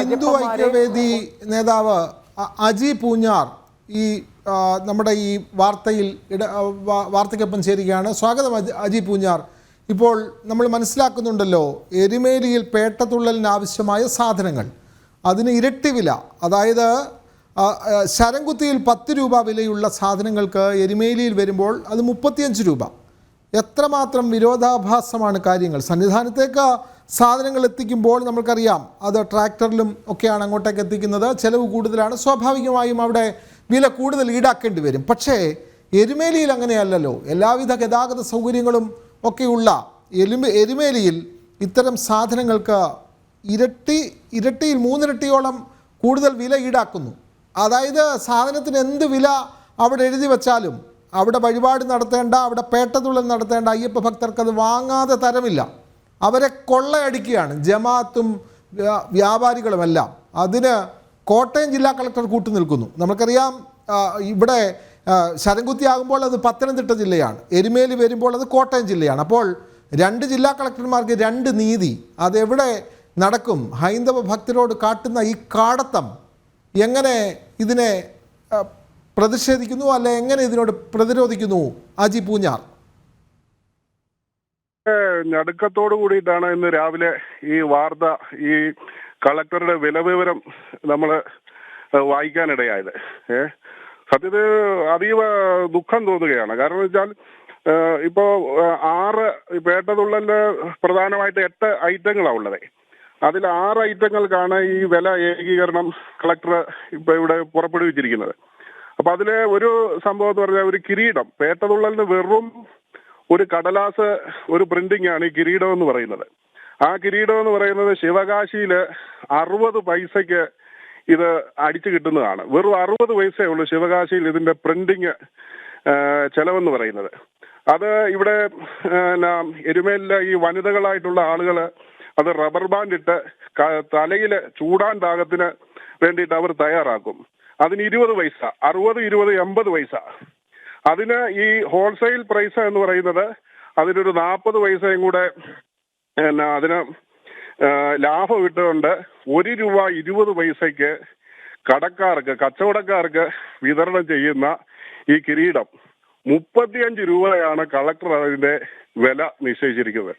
ഹിന്ദു ഐക്യവേദി നേതാവ് അജി പൂഞ്ഞാർ ഈ നമ്മുടെ ഈ വാർത്തയ്ക്കൊപ്പം ചേരുകയാണ്. സ്വാഗതം അജി പൂഞ്ഞാർ. ഇപ്പോൾ നമ്മൾ മനസ്സിലാക്കുന്നുണ്ടല്ലോ, എരുമേലിയിൽ പേട്ടതുള്ളലിന് ആവശ്യമായ സാധനങ്ങൾ അതിന് ഇരട്ടി വില, അതായത് ശരംകുത്തിയിൽ 10 രൂപ വിലയുള്ള സാധനങ്ങൾക്ക് എരുമേലിയിൽ വരുമ്പോൾ അത് 35 രൂപ. എത്രമാത്രം വിരോധാഭാസമാണ് കാര്യങ്ങൾ. സന്നിധാനത്തേക്ക് സാധനങ്ങൾ എത്തിക്കുമ്പോൾ നമ്മൾക്കറിയാം അത് ട്രാക്ടറിലും ഒക്കെയാണ് അങ്ങോട്ടേക്ക് എത്തിക്കുന്നത്, ചിലവ് കൂടുതലാണ്, സ്വാഭാവികമായും അവിടെ വില കൂടുതൽ ഈടാക്കേണ്ടി വരും. പക്ഷേ എരുമേലിയിൽ അങ്ങനെയല്ലല്ലോ. എല്ലാവിധ ഗതാഗത സൗകര്യങ്ങളും ഒക്കെയുള്ള എരുമേലിയിൽ ഇത്തരം സാധനങ്ങൾക്ക് ഇരട്ടിയിൽ 3 ഇരട്ടിയോളം കൂടുതൽ വില ഈടാക്കുന്നു. അതായത് സാധനത്തിന് എന്ത് വില അവിടെ എഴുതി വച്ചാലും അവിടെ വഴിപാട് നടത്തേണ്ട, അവിടെ പേട്ടതുള്ളൽ നടത്തേണ്ട അയ്യപ്പ ഭക്തർക്ക് അത് വാങ്ങാതെ തരമില്ല. അവരെ കൊള്ളയടിക്കുകയാണ് ജമാഅത്തും വ്യാപാരികളുമെല്ലാം. അതിന് കോട്ടയം ജില്ലാ കളക്ടർ കൂട്ടുനിൽക്കുന്നു. നമുക്കറിയാം ഇവിടെ ശരംകുത്തി ആകുമ്പോൾ അത് പത്തനംതിട്ട ജില്ലയാണ്, എരുമേലി വരുമ്പോൾ അത് കോട്ടയം ജില്ലയാണ്. അപ്പോൾ 2 ജില്ലാ കളക്ടർമാർക്ക് 2 നീതി. അതെവിടെ നടക്കും? ഹൈന്ദവ ഭക്തരോട് കാട്ടുന്ന ഈ കാടത്തം എങ്ങനെ ഇതിനെ പ്രതിഷേധിക്കുന്നു, അല്ലെ എങ്ങനെ ഇതിനോട് പ്രതിരോധിക്കുന്നു അജി പൂഞ്ഞാർ? ഞടുക്കത്തോടു കൂടിയിട്ടാണ് ഇന്ന് രാവിലെ ഈ വാർത്ത, ഈ കളക്ടറുടെ വിലവിവരം നമ്മൾ വായിക്കാനിടയായത്. സത്യത്തിൽ അതീവ ദുഃഖം തോന്നുകയാണ്. കാരണം വെച്ചാൽ ഇപ്പോൾ 6 പേട്ടതുള്ളലിന് പ്രധാനമായിട്ട് 8 ഐറ്റങ്ങളാണ് ഉള്ളത്. അതിൽ 6 ഐറ്റങ്ങൾക്കാണ് ഈ വില ഏകീകരണം കളക്ടർ ഇപ്പോൾ ഇവിടെ പുറപ്പെടുവിച്ചിരിക്കുന്നത്. അപ്പം അതിലെ ഒരു സംഭവം എന്ന് പറഞ്ഞാൽ ഒരു കിരീടം, പേട്ടതുള്ളലിന് വെറും ഒരു കടലാസ് ഒരു പ്രിന്റിംഗ് ആണ് ഈ കിരീടം എന്ന് പറയുന്നത്. ആ കിരീടം എന്ന് പറയുന്നത് ശിവകാശിയിൽ 60 പൈസയ്ക്ക് ഇത് അടിച്ചു കിട്ടുന്നതാണ്. വെറും 60 പൈസയേ ഉള്ളൂ ശിവകാശിയിൽ ഇതിന്റെ പ്രിന്റിങ് ചെലവെന്ന് പറയുന്നത്. അത് ഇവിടെ എരുമേലിലെ ഈ വനിതകളായിട്ടുള്ള ആളുകൾ അത് റബ്ബർ ബാൻഡ് ഇട്ട് തലയിൽ ചൂടാൻ പാകത്തിന് വേണ്ടിയിട്ട് അവർ തയ്യാറാക്കും. അതിന് 20 പൈസ, 60, 20, 80 പൈസ. അതിന് ഈ ഹോൾസെയിൽ പ്രൈസ് എന്ന് പറയുന്നത് അതിനൊരു 40 പൈസയും കൂടെ അതിന് ലാഭം ഇട്ടുകൊണ്ട് 1 രൂപ 20 പൈസയ്ക്ക് കടക്കാർക്ക്, കച്ചവടക്കാർക്ക് വിതരണം ചെയ്യുന്ന ഈ കിരീടം 35 രൂപയാണ് കളക്ടർ അതിന്റെ വില നിശ്ചയിച്ചിരിക്കുന്നത്.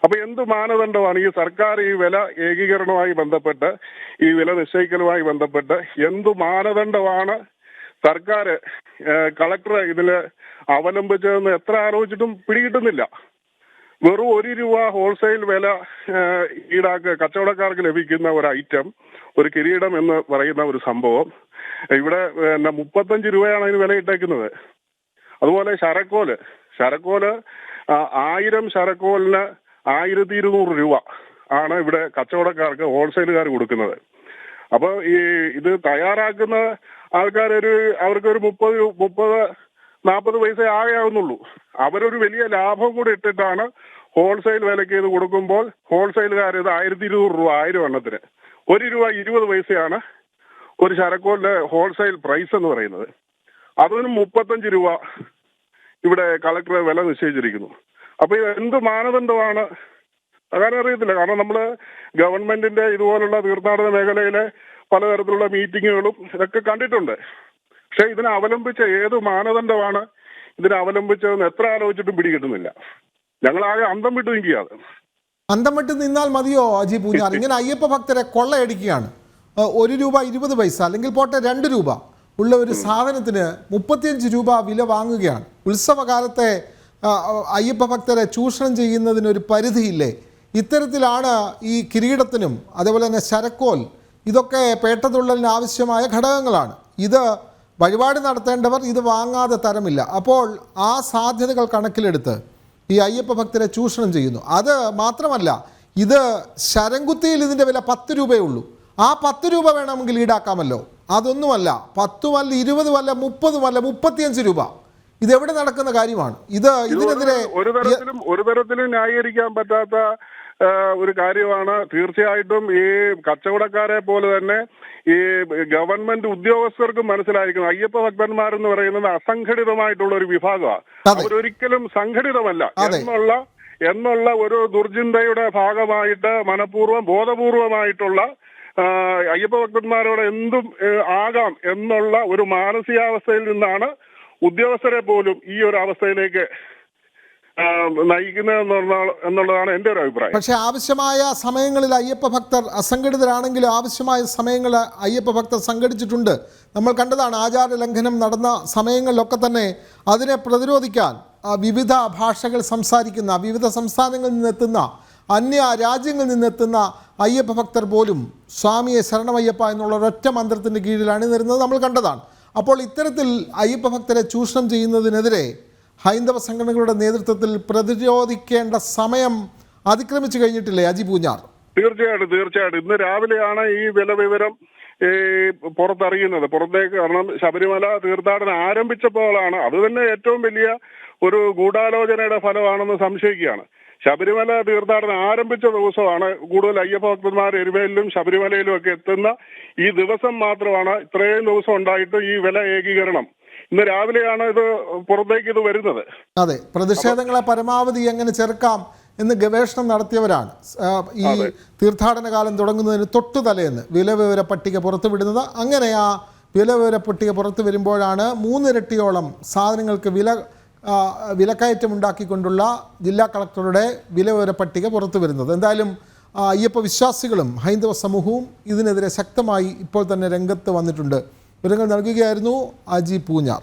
അപ്പൊ എന്ത് മാനദണ്ഡമാണ് ഈ സർക്കാർ ഈ വില ഏകീകരണവുമായി ബന്ധപ്പെട്ട്, ഈ വില നിശ്ചയിക്കലുമായി ബന്ധപ്പെട്ട് എന്ത് മാനദണ്ഡമാണ് സർക്കാർ കളക്ടർ ഇതിൽ അവലംബിച്ചതെന്ന് എത്ര ആലോചിച്ചിട്ടും പിടികിട്ടുന്നില്ല. വെറും 1 രൂപ ഹോൾസെയിൽ വില കച്ചവടക്കാർക്ക് ലഭിക്കുന്ന ഒരു ഐറ്റം, ഒരു കിരീടം എന്ന് പറയുന്ന ഒരു സംഭവം ഇവിടെ 35 രൂപയാണ് അതിന് വില ഇട്ടേക്കുന്നത്. അതുപോലെ ശരക്കോല് 1000 ശരക്കോലിന് 1200 രൂപ ആണ് ഇവിടെ കച്ചവടക്കാർക്ക് ഹോൾസെയിലുകാർ കൊടുക്കുന്നത്. അപ്പോൾ ഈ ഇത് തയ്യാറാക്കുന്ന അവർക്കൊരു 30-40 പൈസ ആകെയാവുന്നുള്ളൂ. അവരൊരു വലിയ ലാഭം കൂടി ഇട്ടിട്ടാണ് ഹോൾസെയിൽ വിലയ്ക്ക് ഇത് കൊടുക്കുമ്പോൾ ഹോൾസെയിലുകാർ ഇത് 1200 രൂപ 1000 എണ്ണത്തിന് 1 രൂപ 20 പൈസയാണ് ഒരു ശരക്കോലിന്റെ ഹോൾസെയിൽ പ്രൈസ് എന്ന് പറയുന്നത്. അതിന് 35 രൂപ ഇവിടെ കളക്ടർ വില നിശ്ചയിച്ചിരിക്കുന്നു. അപ്പൊ ഇത് എന്ത് മാനദണ്ഡമാണ് അതാണ് അറിയത്തില്ല. കാരണം നമ്മൾ ഗവൺമെന്റിന്റെ ഇതുപോലുള്ള തീർത്ഥാടന മേഖലയിലെ പലതരത്തിലുള്ള മീറ്റിങ്ങുകളും ഇതൊക്കെ കണ്ടിട്ടുണ്ട്. പക്ഷെ ഇതിനെ അവലംബിച്ച ഏത് മാനദണ്ഡമാണ് ഇതിനെ അവലംബിച്ചതെന്ന് എത്ര ആലോചിച്ചിട്ടും പിടികിട്ടുന്നില്ല. ഞങ്ങളാകെ അന്തം വിട്ട് നിൽക്കുകയാണ്. അന്തം വിട്ട് നിന്നാൽ മതിയോ അജി പൂഞ്ഞാർ? ഇങ്ങനെ അയ്യപ്പ ഭക്തരെ കൊള്ളയടിക്കുകയാണ്. 1 രൂപ 20 പൈസ അല്ലെങ്കിൽ പോട്ടെ 2 രൂപ ഉള്ള ഒരു സാധനത്തിന് 35 രൂപ വില വാങ്ങുകയാണ്. ഉത്സവകാലത്തെ അയ്യപ്പ ഭക്തരെ ചൂഷണം ചെയ്യുന്നതിനൊരു പരിധിയില്ലേ? ഇത്തരത്തിലാണ് ഈ കിരീടത്തിനും അതേപോലെ തന്നെ ശരക്കോൽ, ഇതൊക്കെ പേട്ടതുള്ളലിന് ആവശ്യമായ ഘടകങ്ങളാണ്. ഇത് വഴിപാട് നടത്തേണ്ടവർ ഇത് വാങ്ങാതെ തരമില്ല. അപ്പോൾ ആ സാധ്യതകൾ കണക്കിലെടുത്ത് ഈ അയ്യപ്പ ഭക്തരെ ചൂഷണം ചെയ്യുന്നു. അത് മാത്രമല്ല, ഇത് ശരംകുത്തിയിൽ ഇതിൻ്റെ വില 10 രൂപയേ ഉള്ളൂ. ആ 10 രൂപ വേണമെങ്കിൽ ഈടാക്കാമല്ലോ. അതൊന്നുമല്ല, 10 അല്ല, 20 അല്ല, 30 അല്ല, 35 രൂപ. ഇതെവിടെ നടക്കുന്ന കാര്യമാണ്? ഇതിനെതിരെ ഒരു തരത്തിലും ന്യായീകരിക്കാൻ പറ്റാത്ത ഒരു കാര്യമാണ്. തീർച്ചയായിട്ടും ഈ കച്ചവടക്കാരെ പോലെ തന്നെ ഈ ഗവൺമെന്റ് ഉദ്യോഗസ്ഥർക്കും മനസ്സിലായിരിക്കണം, അയ്യപ്പ ഭക്തന്മാരെന്ന് പറയുന്നത് അസംഘടിതമായിട്ടുള്ള ഒരു വിഭാഗമാണ്. അവരൊരിക്കലും സംഘടിതമല്ല എന്നുള്ള ഒരു ദുർചിന്തയുടെ ഭാഗമായിട്ട് മനഃപൂർവ്വം ബോധപൂർവമായിട്ടുള്ള അയ്യപ്പ ഭക്തന്മാരോട് എന്തും ആകാം എന്നുള്ള ഒരു മാനസികാവസ്ഥയിൽ നിന്നാണ് ഉദ്യോഗസ്ഥരെ പോലും ഈ ഒരു അവസ്ഥയിലേക്ക് നയിക്കുന്നത് എന്നുള്ളതാണ് എൻ്റെ ഒരു അഭിപ്രായം. പക്ഷേ ആവശ്യമായ സമയങ്ങളിൽ അയ്യപ്പ ഭക്തർ അസംഘടിതരാണെങ്കിലും ആവശ്യമായ സമയങ്ങൾ അയ്യപ്പ ഭക്തർ സംഘടിച്ചിട്ടുണ്ട്. നമ്മൾ കണ്ടതാണ് ആചാര ലംഘനം നടന്ന സമയങ്ങളിലൊക്കെ തന്നെ അതിനെ പ്രതിരോധിക്കാൻ വിവിധ ഭാഷകൾ സംസാരിക്കുന്ന, വിവിധ സംസ്ഥാനങ്ങളിൽ നിന്നെത്തുന്ന, അന്യ രാജ്യങ്ങളിൽ നിന്നെത്തുന്ന അയ്യപ്പ ഭക്തർ പോലും സ്വാമിയെ ശരണമയ്യപ്പ എന്നുള്ള ഒരൊറ്റ മന്ത്രത്തിൻ്റെ കീഴിൽ അണിനിരുന്നത് നമ്മൾ കണ്ടതാണ്. അപ്പോൾ ഇത്തരത്തിൽ അയ്യപ്പ ഭക്തരെ ചൂഷണം ചെയ്യുന്നതിനെതിരെ ഹൈന്ദവ സംഘടനകളുടെ നേതൃത്വത്തിൽ പ്രതിരോധിക്കേണ്ട സമയം അതിക്രമിച്ചു കഴിഞ്ഞിട്ടില്ലേ അജി പൂഞ്ഞാർ? തീർച്ചയായിട്ടും ഇന്ന് രാവിലെയാണ് ഈ വിവരം പുറത്തറിയുന്നത്, പുറത്തേക്ക്. കാരണം ശബരിമല തീർത്ഥാടനം ആരംഭിച്ചപ്പോഴാണ്, അത് തന്നെ ഏറ്റവും വലിയ ഒരു ഗൂഢാലോചനയുടെ ഫലമാണെന്ന് സംശയിക്കുകയാണ്. ശബരിമല തീർത്ഥാടനം ആരംഭിച്ച ദിവസമാണ് കൂടുതൽ അയ്യപ്പ ഭക്തന്മാർ എരുമേലിലും ശബരിമലയിലും ഒക്കെ എത്തുന്ന ഈ ദിവസം മാത്രമാണ് ഇത്രയും ദിവസം ഉണ്ടായിട്ട് ഈ വില ഏകീകരണം. ഇന്ന് രാവിലെയാണ് ഇത് പുറത്തേക്ക് ഇത് വരുന്നത്. അതെ, പ്രതിഷേധങ്ങളെ പരമാവധി എങ്ങനെ ചെറുക്കാം എന്ന് ഗവേഷണം നടത്തിയവരാണ് ഈ തീർത്ഥാടന കാലം തുടങ്ങുന്നതിന് തൊട്ടു തലേന്ന് വിലവിവര പട്ടിക പുറത്തുവിടുന്നത്. അങ്ങനെ ആ വിലവിവര പട്ടിക പുറത്തു വരുമ്പോഴാണ് 3 ഇരട്ടിയോളം സാധനങ്ങൾക്ക് വിലക്കയറ്റം ഉണ്ടാക്കിക്കൊണ്ടുള്ള ജില്ലാ കളക്ടറുടെ വിലവിവര പട്ടിക പുറത്തു വരുന്നത്. എന്തായാലും അയ്യപ്പ വിശ്വാസികളും ഹൈന്ദവ സമൂഹവും ഇതിനെതിരെ ശക്തമായി ഇപ്പോൾ തന്നെ രംഗത്ത് വന്നിട്ടുണ്ട്. വിവരങ്ങൾ നൽകുകയായിരുന്നു അജി പൂഞ്ഞാർ.